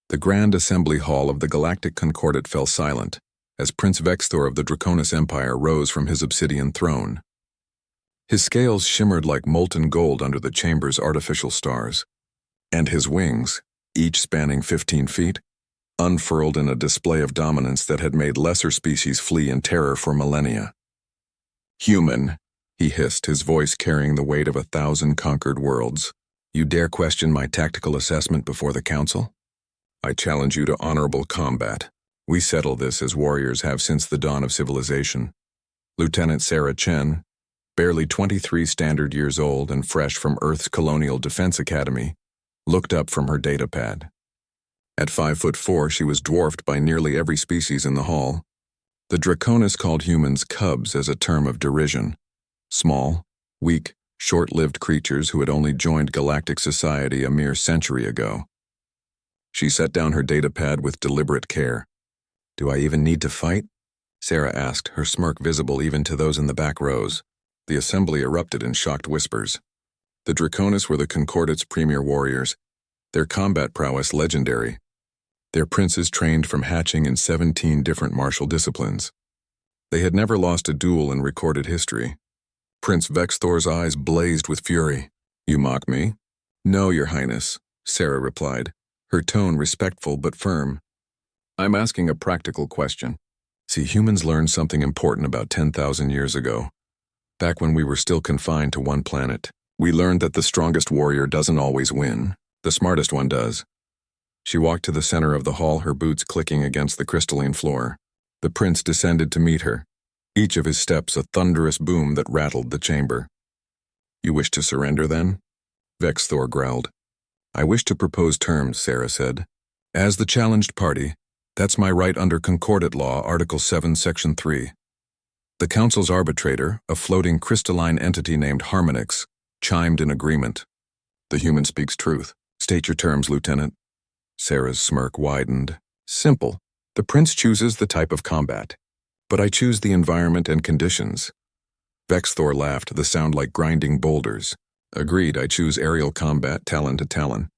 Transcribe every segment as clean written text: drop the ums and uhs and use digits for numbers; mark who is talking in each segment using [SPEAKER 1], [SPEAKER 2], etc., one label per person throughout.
[SPEAKER 1] The grand assembly hall of the Galactic Concordat fell silent as Prince Vexthor of the Draconis Empire rose from his obsidian throne. His scales shimmered like molten gold under the chamber's artificial stars, and his wings, each spanning 15 feet, unfurled in a display of dominance that had made lesser species flee in terror for millennia. "Human," he hissed, his voice carrying the weight of 1,000 conquered worlds. "You dare question my tactical assessment before the council? I challenge you to honorable combat. We settle this as warriors have since the dawn of civilization." Lieutenant Sarah Chen, barely 23 standard years old and fresh from Earth's Colonial Defense Academy, looked up from her datapad. At 5'4", she was dwarfed by nearly every species in the hall. The Draconis called humans cubs as a term of derision. Small, weak, short-lived creatures who had only joined galactic society a mere century ago. She set down her datapad with deliberate care. "Do I even need to fight?" Sarah asked, her smirk visible even to those in the back rows. The assembly erupted in shocked whispers. The Draconis were the Concordat's premier warriors, their combat prowess legendary. Their princes trained from hatching in 17 different martial disciplines. They had never lost a duel in recorded history. Prince Vexthor's eyes blazed with fury. "You mock me?" "No, Your Highness," Sarah replied, her tone respectful but firm. "I'm asking a practical question. See, humans learned something important about 10,000 years ago. Back when we were still confined to one planet, we learned that the strongest warrior doesn't always win. The smartest one does." She walked to the center of the hall, her boots clicking against the crystalline floor. The prince descended to meet her, each of his steps a thunderous boom that rattled the chamber. "You wish to surrender, then?" Vexthor growled. "I wish to propose terms," Sarah said. "As the challenged party, that's my right under Concordat Law, Article 7, Section 3. The Council's arbitrator, a floating crystalline entity named Harmonix, chimed in agreement. "The human speaks truth. State your terms, Lieutenant." Sarah's smirk widened. "Simple. The prince chooses the type of combat, but I choose the environment and conditions." Vexthor laughed, the sound like grinding boulders. "Agreed, I choose aerial combat, talon to talon.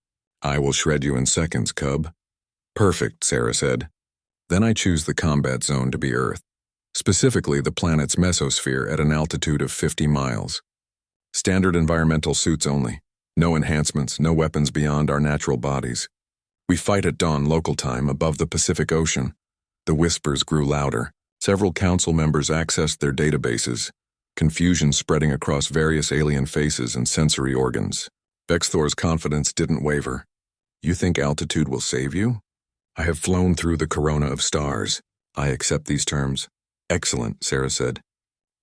[SPEAKER 1] I will shred you in seconds, cub." "Perfect," Sarah said. "Then I choose the combat zone to be Earth, specifically the planet's mesosphere at an altitude of 50 miles. Standard environmental suits only. No enhancements, no weapons beyond our natural bodies. We fight at dawn local time above the Pacific Ocean." The whispers grew louder. Several council members accessed their databases, confusion spreading across various alien faces and sensory organs. Vexthor's confidence didn't waver. "You think altitude will save you? I have flown through the corona of stars. I accept these terms." "Excellent," Sarah said.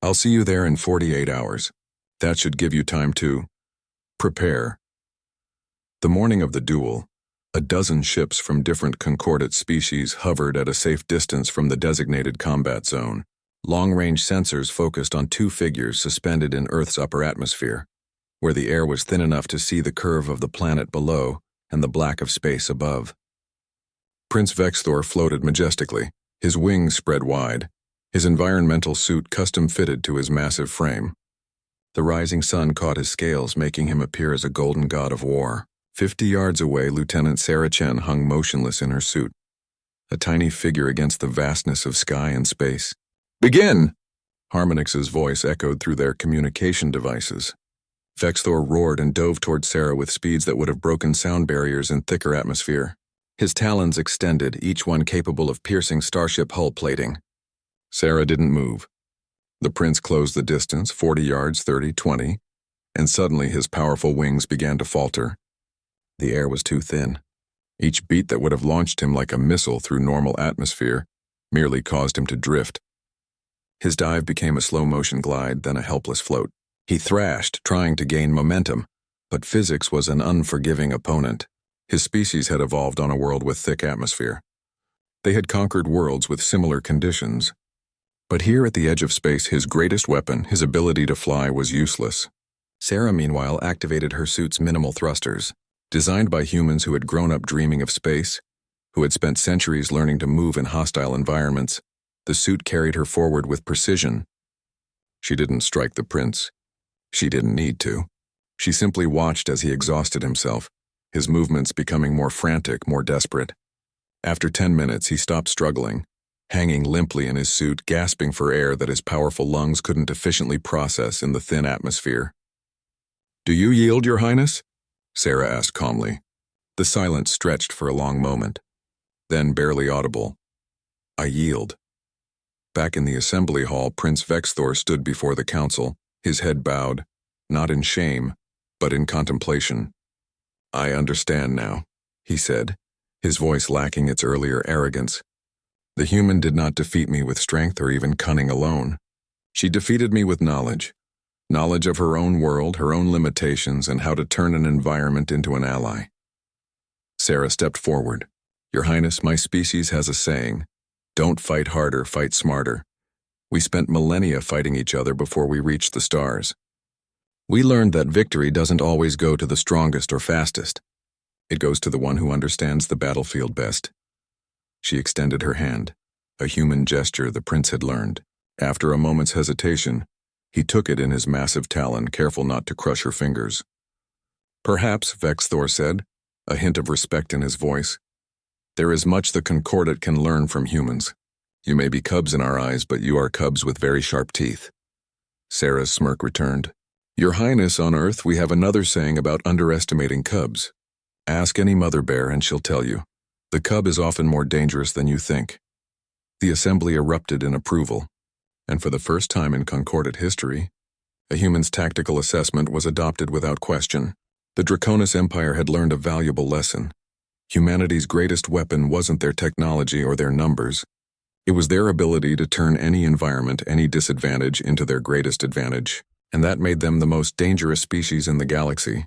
[SPEAKER 1] "I'll see you there in 48 hours. That should give you time to prepare." The morning of the duel, a dozen ships from different Concordat species hovered at a safe distance from the designated combat zone. Long-range sensors focused on two figures suspended in Earth's upper atmosphere, where the air was thin enough to see the curve of the planet below and the black of space above. Prince Vexthor floated majestically, his wings spread wide, his environmental suit custom-fitted to his massive frame. The rising sun caught his scales, making him appear as a golden god of war. 50 yards away, Lieutenant Sarah Chen hung motionless in her suit, a tiny figure against the vastness of sky and space. "Begin!" Harmonix's voice echoed through their communication devices. Vexthor roared and dove toward Sarah with speeds that would have broken sound barriers in thicker atmosphere. His talons extended, each one capable of piercing starship hull plating. Sarah didn't move. The prince closed the distance, 40 yards, 30, 20, and suddenly his powerful wings began to falter. The air was too thin. Each beat that would have launched him like a missile through normal atmosphere merely caused him to drift. His dive became a slow-motion glide, then a helpless float. He thrashed, trying to gain momentum, but physics was an unforgiving opponent. His species had evolved on a world with thick atmosphere. They had conquered worlds with similar conditions. But here at the edge of space, his greatest weapon, his ability to fly, was useless. Sarah, meanwhile, activated her suit's minimal thrusters. Designed by humans who had grown up dreaming of space, who had spent centuries learning to move in hostile environments, the suit carried her forward with precision. She didn't strike the prince. She didn't need to. She simply watched as he exhausted himself, his movements becoming more frantic, more desperate. After 10 minutes, he stopped struggling, hanging limply in his suit, gasping for air that his powerful lungs couldn't efficiently process in the thin atmosphere. "Do you yield, Your Highness?" Sarah asked calmly. The silence stretched for a long moment. Then, barely audible, "I yield." Back in the assembly hall, Prince Vexthor stood before the council, his head bowed, not in shame, but in contemplation. "I understand now," he said, his voice lacking its earlier arrogance. "The human did not defeat me with strength or even cunning alone. She defeated me with knowledge. Knowledge of her own world, her own limitations, and how to turn an environment into an ally." Sarah stepped forward. "Your Highness, my species has a saying, 'Don't fight harder, fight smarter.' We spent millennia fighting each other before we reached the stars. We learned that victory doesn't always go to the strongest or fastest. It goes to the one who understands the battlefield best." She extended her hand, a human gesture the prince had learned. After a moment's hesitation, he took it in his massive talon, careful not to crush her fingers. "Perhaps," Vexthor said, a hint of respect in his voice, "there is much the Concordat can learn from humans. You may be cubs in our eyes, but you are cubs with very sharp teeth." Sarah's smirk returned. "Your Highness, on Earth we have another saying about underestimating cubs. Ask any mother bear and she'll tell you. The cub is often more dangerous than you think." The assembly erupted in approval, and for the first time in Concordat history, a human's tactical assessment was adopted without question. The Draconis Empire had learned a valuable lesson. Humanity's greatest weapon wasn't their technology or their numbers. It was their ability to turn any environment, any disadvantage, into their greatest advantage, and that made them the most dangerous species in the galaxy.